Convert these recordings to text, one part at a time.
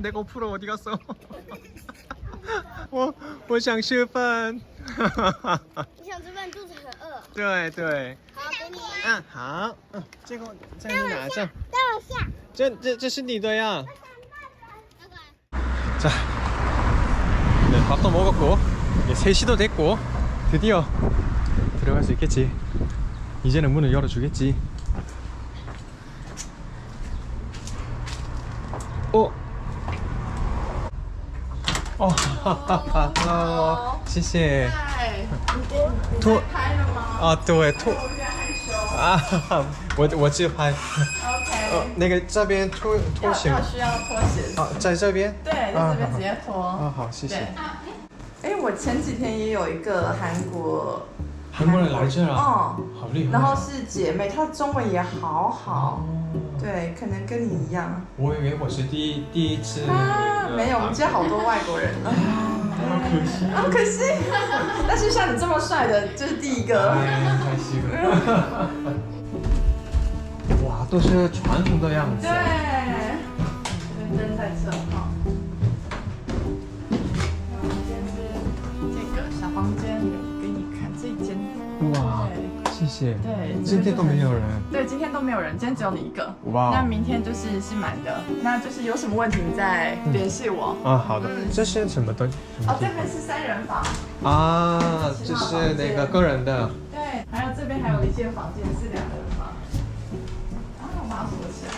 내가 5% 어디 갔어? 我想吃饭。你想吃饭，肚子很饿。对对。好，给你。嗯，好。这个在你拿上。带我下。这是你的呀。자, 네, 밥도 먹었고 이제 3시도 됐고 드디어 들어갈 수 있겠지. 이제는 문을 열어주겠지. Hello， 谢谢。拖啊，对，拖啊，我自拍。那个这边拖鞋需要拖鞋。啊，在这边。对，在这边直接脱。啊，好，谢谢。哎，我前几天也有一个韩国人来这啊，好厉害。然后是姐妹，她中文也好好。对，可能跟你一样。我以为我是第一次。没有，我们今天好多外国人了。好可惜。好可惜。但是像你这么帅的，就是第一个。太幸福了。哇，都是传统的样子。对。灯在这哈。这个小房间给你看，这一间。哇。谢谢。对，今天都没有人。对，今天都没有人，今天只有你一个。哇。那明天是满的，那就是有什么问题你再联系我。啊，好的。这是什么东西？哦，这边是3人房。啊，这是那个个人的。对，还有这边还有一间房间是2人房。然后我把它锁起来。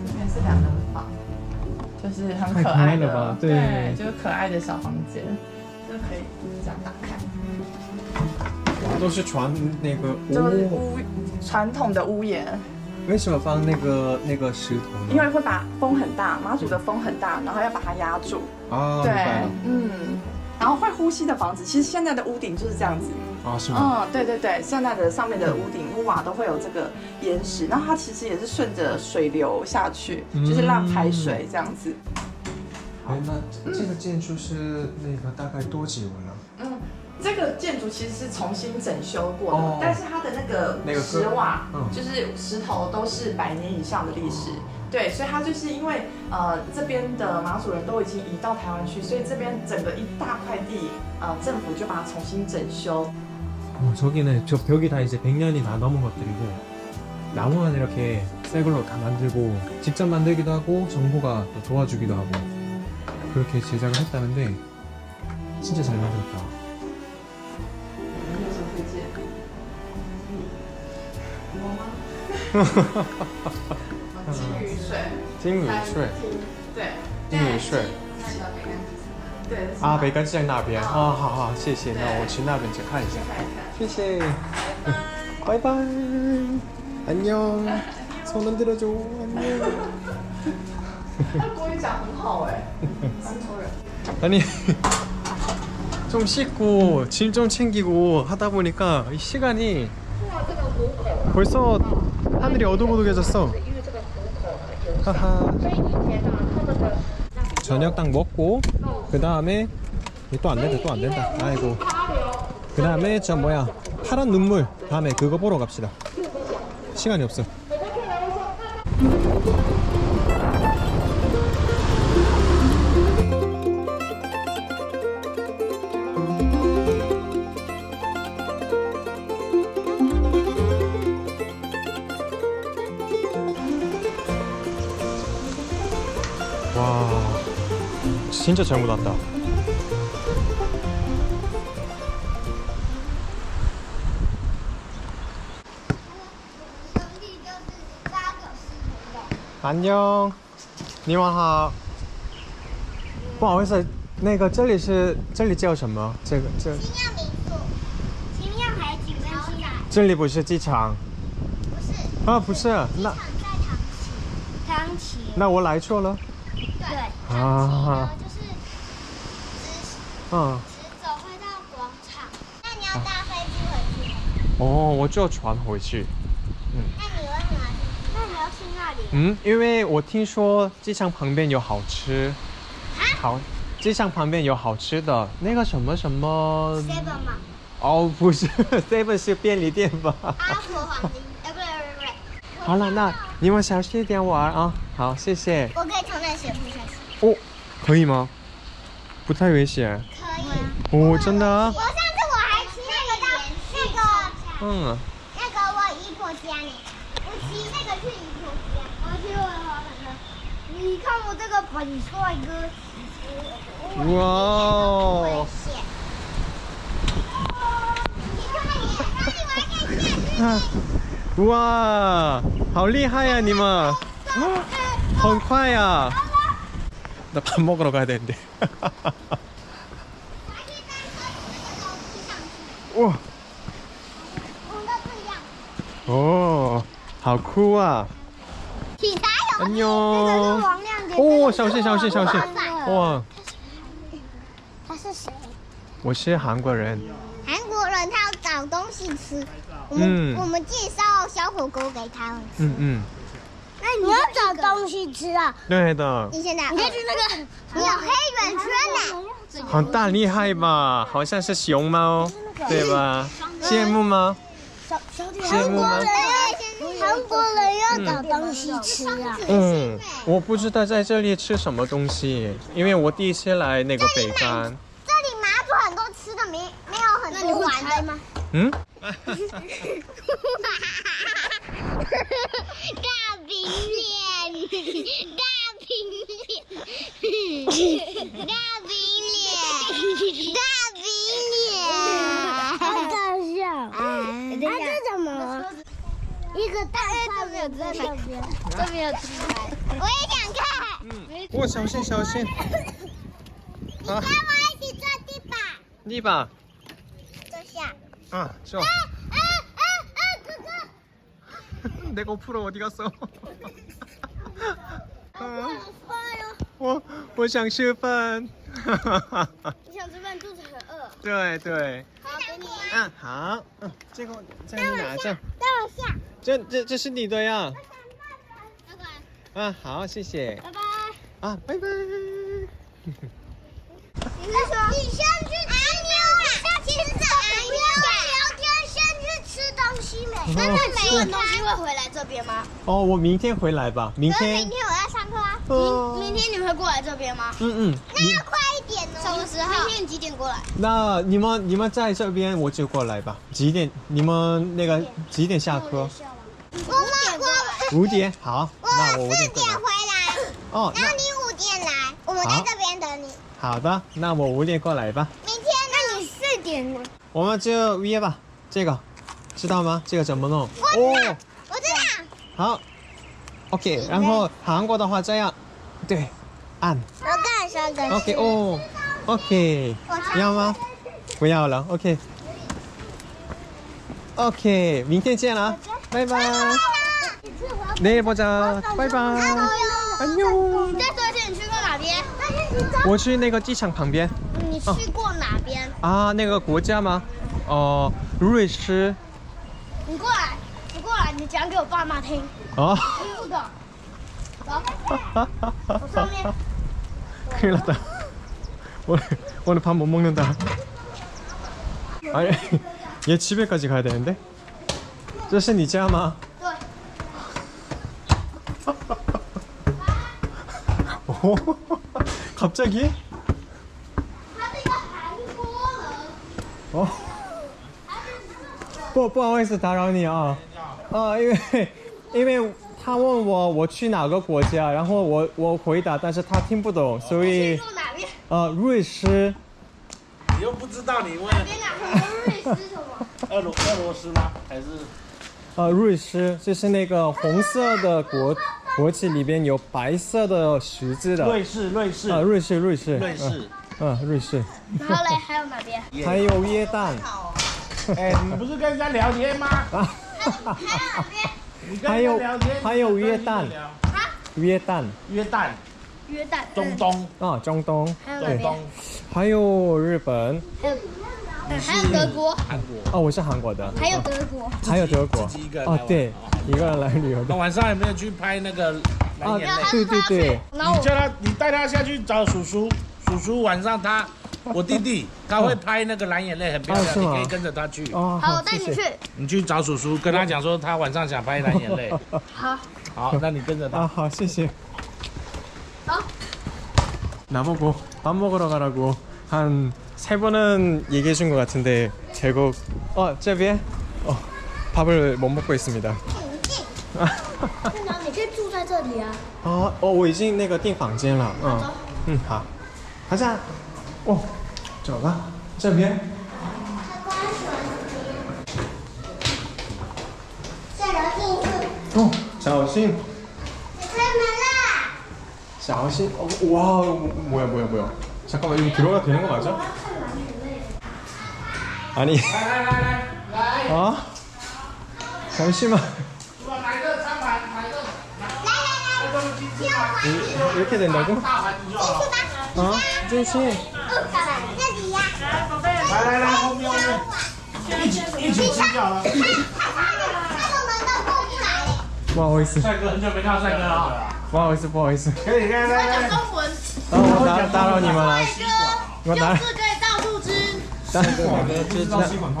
这边是2人房，就是很可爱的吧？对，就是可爱的小房间。就可以这样打开，都是那个就是传统的屋檐。为什么放那个石头呢？因为会把风很大，马祖的风很大，然后要把它压住。啊，对，然后会呼吸的房子，其实现在的屋顶就是这样子。啊，是吗？对对对，现在的上面的屋顶屋瓦都会有这个岩石，然后它其实也是顺着水流下去，就是让排水这样子。哎，那这个建筑是那个大概多久了？这个建筑其实是重新整修过的，但是它的那个石瓦，就是石头都是100年以上的历史。对，所以它就是因为这边的马祖人都已经移到台湾去，所以这边整个一大块地，政府就把它重新整修。저기는 저 벽이 다 이제 100년이 다 넘은 것들이고 나무만 이렇게 새 걸로 다 만들고 직접 만들기도 하고 정부가 또 도와주기도 하고 그렇게 제작을 했다는데 진짜 잘 만들었다. 有什么推荐？我吗？金鱼水。金鱼水。对。金鱼水。对。啊，北干市那边。啊，好好，谢谢。那我去那边去看一下。谢谢。拜拜。안녕。손 흔들어줘. 안녕. 他国语讲很好哎，南投人。 아니 좀 씻고 짐 좀 챙기고 하다 보니까 이 시간이 벌써 하늘이 어둑어둑해졌어. 하하. 저녁 딱 먹고 그 다음에 또 안 된다 또 안 된다. 아이고. 그 다음에 저 뭐야 파란 눈물 다음에 그거 보러 갑시다. 시간이 없어. 와, 진짜 잘 묻었다. 안녕， 你们好。不好意思，那个这里叫什么？这奇妙民宿，奇妙海景跟西海。这里不是机场。不是。啊，不是，那机场在唐崎。那我来错了。对。啊。就是直走会到广场，那你要搭飞机回去。哦，我坐船回去。那你为什么？那你要去那里？因为我听说机场旁边有好吃。好，机场旁边有好吃的，那个什么什么。7吗？哦，不是，7是便利店吧？阿婆黄金，不对，惠好了，那你们小心一点玩啊。好，谢谢。我可以从那斜坡下去。哦，可以吗？不太危险。可以。哦，真的？我上次我还骑那个到我姨婆家呢，我骑那个去姨婆家，我去我的滑板车。你看我这个很帅哥。哇哦！哇，好厉害呀，你们！很快呀！나 밥 먹으러 가야 되는데. 와. 오, 好酷啊！ 안녕. 오, 小心小心小心！哇，他是谁？我是韩国人。韩国人，他要找东西吃。我们介绍小火锅给他们吃。那你要找东西吃啊？对的。你现在你可以去那个，你有黑眼圈呢。很大厉害吧？好像是熊猫，对吧？羡慕吗？羡慕吗？韩国人要找东西吃啊。我不知道在这里吃什么东西，因为我第一次来那个北方。这里马祖很多吃的，没有很多玩的吗？大饼脸，大饼脸，大饼脸，大饼脸，好搞笑！这怎么？一个大块没有在那边，都没有出来。我也想看。我小心小心。你跟我一起坐地板。地板。坐下。坐。哥哥。내 GoPro 어디 갔어? 我想吃饭。你想吃饭，肚子很饿。对对。好，给你。好。这个在你拿着。带我下。这是你的呀。好，谢谢。拜拜。拜拜。你先去吃牛啊！其实这不要聊天，先去吃东西没？但是没有东西会回来这边吗？我明天回来吧。明天我要上课啊。明天你会过来这边吗？那要快一点哦。什么时候？明天你几点过来？那你们在这边，我就过来吧。几点？你们那个几点下课？5点。好，那我5点过来。4点回来。然后你5点来，我们在这边等你。好的，那我5点过来吧。明天那你4点呢？我们就约吧。这个知道吗？这个怎么弄？我知道。好 ，OK。然后韩国的话这样，对，按。我刚才说的。OK OK。要吗？不要了。OK。明天见了，拜拜。내일 보자，拜拜。안녕。你再说一次，你去过哪边？我去那个机场旁边。你去过哪边？那个国家吗？瑞士。你过来，你讲给我爸妈听。听不懂。走。我上面。큰일 났다. 오늘 밥 못 먹는다. 아니, 얘 집에까지 가야 되는데? 这是你家吗？对。갑자기? 他是一个韩国人。不好意思打扰你啊。因为他问我去哪个国家，然后我回答，但是他听不懂，所以瑞士。你又不知道，你问瑞士什么？俄罗斯吗？还是？瑞士就是那个红色的国旗里边有白色的十字的。瑞士。瑞士。瑞士。然后嘞，还有哪边？还有约旦。你不是跟人家聊天吗？还有约旦。约旦。中东。中东。还有哪边？还有日本。还有德国。韩国。我是韩国的。还有德国。还有德国。对，一个人来旅游的。那晚上有没有去拍那个蓝眼泪？对。你带他下去找叔叔，叔叔晚上他我弟弟，他会拍那个蓝眼泪，很漂亮，是吗你可以跟着他去。哦，好，我带你谢谢去。你去找叔叔，跟他讲说他晚上想拍蓝眼泪。好，好，那你跟着他。아, 好，谢谢。好。 나보고 밥 먹으러 가라고 한 3번은 얘기해 준 것 같은데 결국这边 밥을 못 먹고 있습니다. 你可以住在这里啊。我已经那个订房间了。好，好像走吧，这边。下楼进去。小心。开门啦！ 小心. 와, 뭐야. 잠깐만, 이거 들어가도 되는 거 맞아? 아니. 잠시만. 이렇게 된다고? 진심. 这里呀。来，后面，一起吃掉了。不好意思，帅哥，很久没看到帅哥了。不好意思。可以，来。中文。我打扰你们了。我打扰。可以到处吃。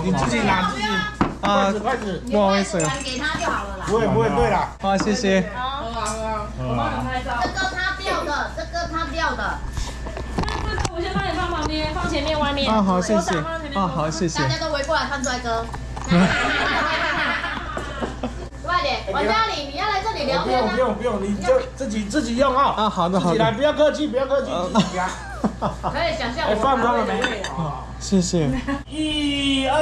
你自己拿自己。筷子。不好意思。给他就好了啦。不会对啦。好，谢谢。我帮你拍照。这个他掉的。我先帮你放旁边，放前面外面。好，谢谢。好，谢谢。大家都围过来看帅哥。快点，王嘉玲，你要来这里聊天不用，你就自己用啊。好的。自己来，不要客气，自己夹。可以想象我放空了没？谢谢。 1、2，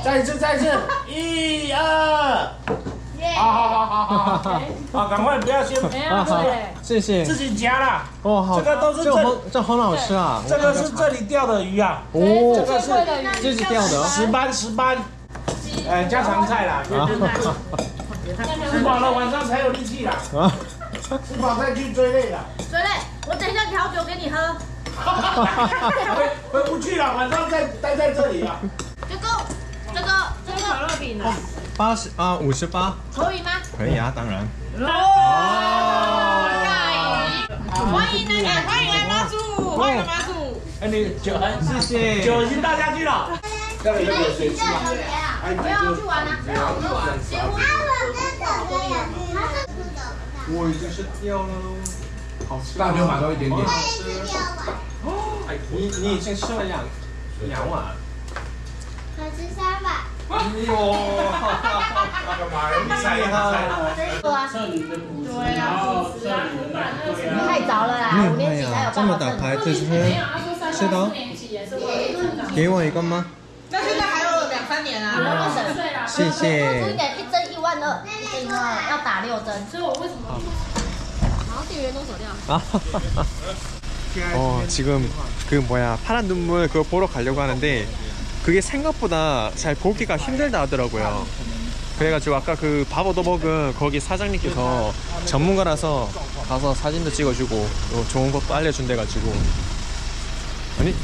再一次，1、2。好，赶快不要先。好，谢谢。自己夹啦。好。这个都是这很好吃啊。这个是这里钓的鱼啊。这个是自己钓的。石斑。家常菜啦。吃饱了晚上才有力气啦。吃饱再去追累啦。追累，我等一下调酒给你喝。回不去了，晚上再待在这里啊。这个可乐饼啊。 58可以吗？可以啊，当然。欢迎来妈祖，欢迎来妈祖。你酒，谢谢。酒已经倒下去了。这里有水吃吗？不要去玩啊！我已经是掉了喽，好吃。大牛马都一点点。你已经吃了两碗。可吃3碗。哟，干嘛？厉害！对啊，太早了啦，5年级才有这么大牌子是？是的。给我一个吗？那现在还有2-3年啊，谢谢。注意点，1针1万2，1针1万2，要打6针。所以我为什么？然后店员都走掉。 지금 그 뭐야 파란 눈물 그거 보러 가려고 하는데 그게 생각보다 잘 보기가 힘들다 하더라고요. 그래가지고 아까 그 밥 얻어먹은 거기 사장님께서 전문가라서 가서 사진도 찍어주고 또 좋은 것도 알려준대가지고. 아니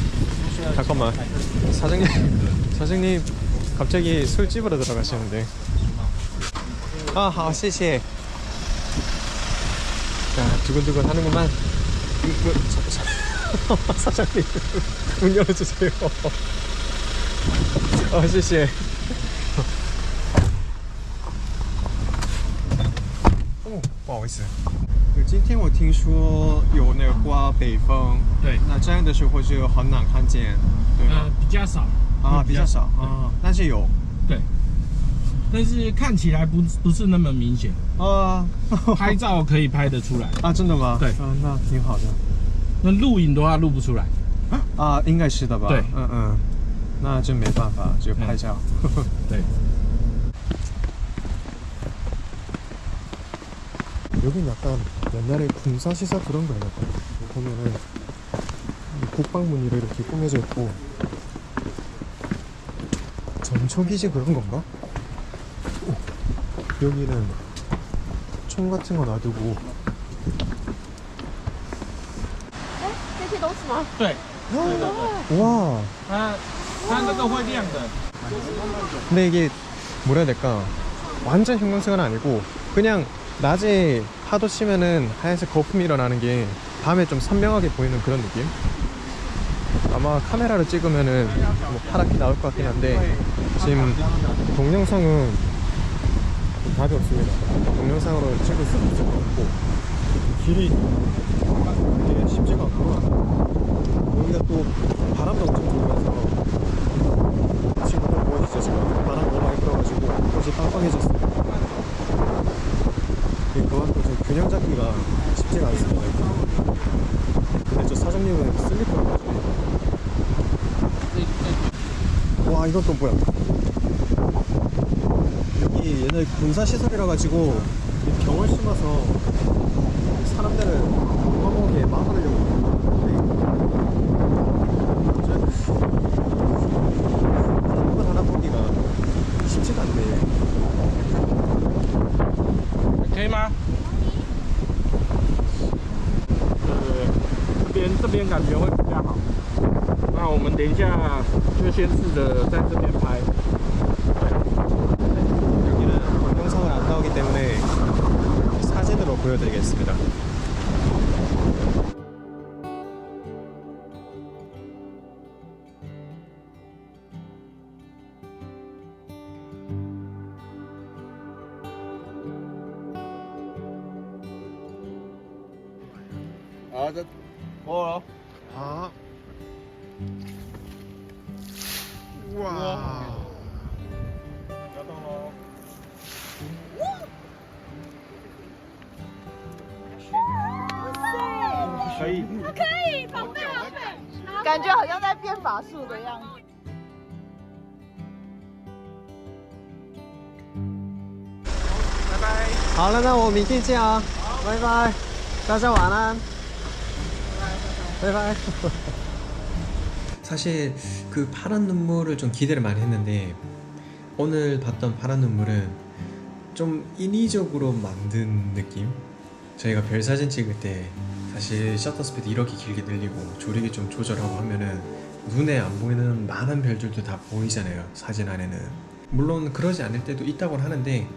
잠깐만 사장님 갑자기 술집으로 들어가시는데. 아, 谢谢. 자, 두근두근 하는구만. 사장님 문 열어주세요. 谢谢. 不好意思。今天我听说有那个刮北风，对，那这样的时候就很难看见，对吗？比较少啊，比较少啊，但是有，对，但是看起来不是那么明显啊。拍照可以拍得出来啊，真的吗？对，那挺好的。那录影的话录不出来啊，应该是的吧？对，那就没办法，就拍照。对。 여긴 약간 옛날에 군사시설 그런 거야. 보면은 국방문이로 이렇게 꾸며져 있고 전초기지 그런 건가? 여기는 총 같은 거 놔두고. 这些都是吗？对。 와. 它那个会亮的。 근데 이게 뭐라 해야 될까? 완전 형광색은 아니고 그냥 낮에 파도 치면은 하얀색 거품이 일어나는 게 밤에 좀 선명하게 보이는 그런 느낌. 아마 카메라로 찍으면은 뭐 파랗게 나올 것 같긴 한데 지금 동영상은 답이 없습니다. 동영상으로 찍을 수도 없을 것 같고 길이 되게 쉽지가 않고 여기가 또 바람도 엄청 불면서 친구들 보이시죠? 지금 바람 너무 많이 불어가지고 옷이 빵빵해졌어요. 그건 또 지금 균형 잡기가 쉽지가 않습니다. 근데 저 사장님은 슬리퍼를 가지고. 와, 이건 또 뭐야? 여기 옛날 군사시설이라 가지고 병을 심어서 사람들을 못 먹게 막으려고 한번 하나 보기가 쉽지가 않네. 可以吗？对，这边感觉会比较好。那我们等一下就先试着在这边拍。 여기는 동영상을 안 나오기 때문에 사진으로 보여드리겠습니다. 아,这哦， 아. 우와. 不要动喽。可以。感觉好像在变法术的样子。拜拜。好了，那我明天见啊，拜拜，大家晚安，拜拜。 사실 그 파란 눈물을 좀 기대를 많이 했는데 오늘 봤던 파란 눈물은 좀 인위적으로 만든 느낌. 저희가 별 사진 찍을 때 사실 셔터 스피드 이렇게 길게 늘리고 조리개 좀 조절하고 하면은 눈에 안 보이는 많은 별들도 다 보이잖아요, 사진 안에는. 물론 그러지 않을 때도 있다고 하는데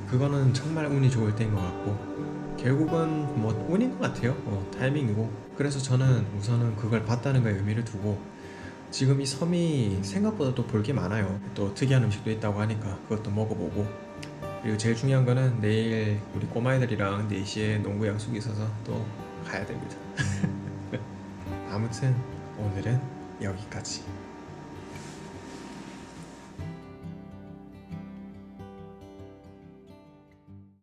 그거는 정말 운이 좋을 때인 것 같고 결국은 뭐 운인 것 같아요. 타이밍이고. 그래서 저는 우선은 그걸 봤다는 거에 의미를 두고 지금 이 섬이 생각보다 또 볼 게 많아요. 또 특이한 음식도 있다고 하니까 그것도 먹어보고, 그리고 제일 중요한 거는 내일 우리 꼬마애들이랑 4시에 농구 약속이 있어서 또 가야 됩니다. 아무튼 오늘은 여기까지.